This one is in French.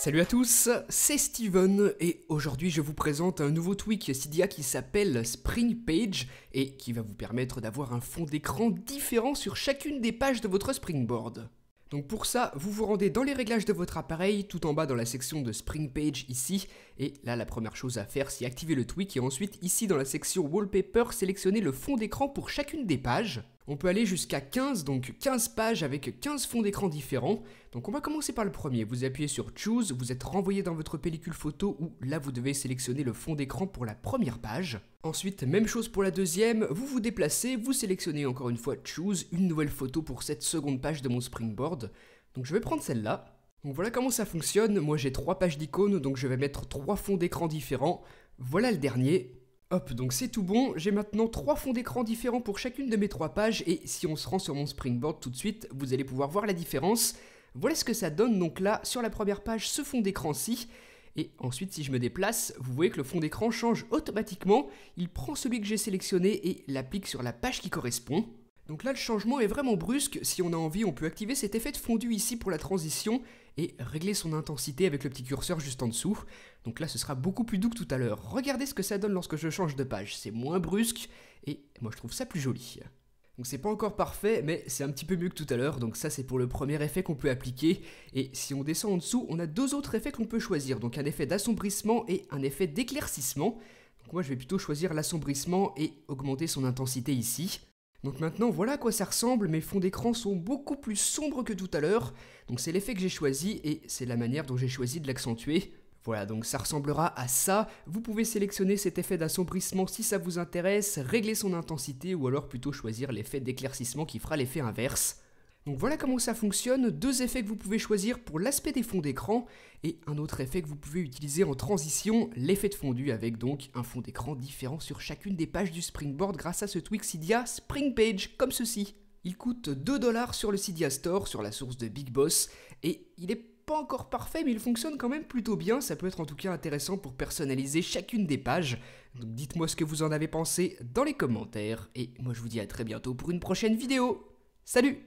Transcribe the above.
Salut à tous, c'est Steven et aujourd'hui je vous présente un nouveau tweak Cydia qui s'appelle Spring Page et qui va vous permettre d'avoir un fond d'écran différent sur chacune des pages de votre Springboard. Donc pour ça, vous vous rendez dans les réglages de votre appareil, tout en bas dans la section de Spring Page ici, et là la première chose à faire c'est activer le tweak et ensuite ici dans la section Wallpaper, sélectionner le fond d'écran pour chacune des pages. On peut aller jusqu'à 15, donc 15 pages avec 15 fonds d'écran différents. Donc on va commencer par le premier, vous appuyez sur Choose, vous êtes renvoyé dans votre pellicule photo où là vous devez sélectionner le fond d'écran pour la première page. Ensuite, même chose pour la deuxième, vous vous déplacez, vous sélectionnez encore une fois Choose, une nouvelle photo pour cette seconde page de mon Springboard. Donc je vais prendre celle-là. Donc voilà comment ça fonctionne, moi j'ai 3 pages d'icônes, donc je vais mettre 3 fonds d'écran différents. Voilà le dernier. Hop, donc c'est tout bon, j'ai maintenant 3 fonds d'écran différents pour chacune de mes 3 pages et si on se rend sur mon Springboard tout de suite, vous allez pouvoir voir la différence. Voilà ce que ça donne, donc là, sur la première page, ce fond d'écran-ci. Et ensuite, si je me déplace, vous voyez que le fond d'écran change automatiquement. Il prend celui que j'ai sélectionné et l'applique sur la page qui correspond. Donc là, le changement est vraiment brusque. Si on a envie, on peut activer cet effet de fondu ici pour la transition et régler son intensité avec le petit curseur juste en dessous. Donc là, ce sera beaucoup plus doux que tout à l'heure. Regardez ce que ça donne lorsque je change de page. C'est moins brusque et moi, je trouve ça plus joli. Donc c'est pas encore parfait, mais c'est un petit peu mieux que tout à l'heure, donc ça c'est pour le premier effet qu'on peut appliquer, et si on descend en dessous, on a 2 autres effets qu'on peut choisir, donc un effet d'assombrissement et un effet d'éclaircissement. Donc moi je vais plutôt choisir l'assombrissement et augmenter son intensité ici. Donc maintenant voilà à quoi ça ressemble, mes fonds d'écran sont beaucoup plus sombres que tout à l'heure, donc c'est l'effet que j'ai choisi et c'est la manière dont j'ai choisi de l'accentuer. Voilà, donc ça ressemblera à ça. Vous pouvez sélectionner cet effet d'assombrissement si ça vous intéresse, régler son intensité ou alors plutôt choisir l'effet d'éclaircissement qui fera l'effet inverse. Donc voilà comment ça fonctionne, 2 effets que vous pouvez choisir pour l'aspect des fonds d'écran et un autre effet que vous pouvez utiliser en transition, l'effet de fondu avec donc un fond d'écran différent sur chacune des pages du Springboard grâce à ce tweak Cydia Spring Page comme ceci. Il coûte 2 $ sur le Cydia Store, sur la source de Big Boss et il est pas encore parfait mais il fonctionne quand même plutôt bien, ça peut être en tout cas intéressant pour personnaliser chacune des pages. Donc dites-moi ce que vous en avez pensé dans les commentaires et moi je vous dis à très bientôt pour une prochaine vidéo. Salut!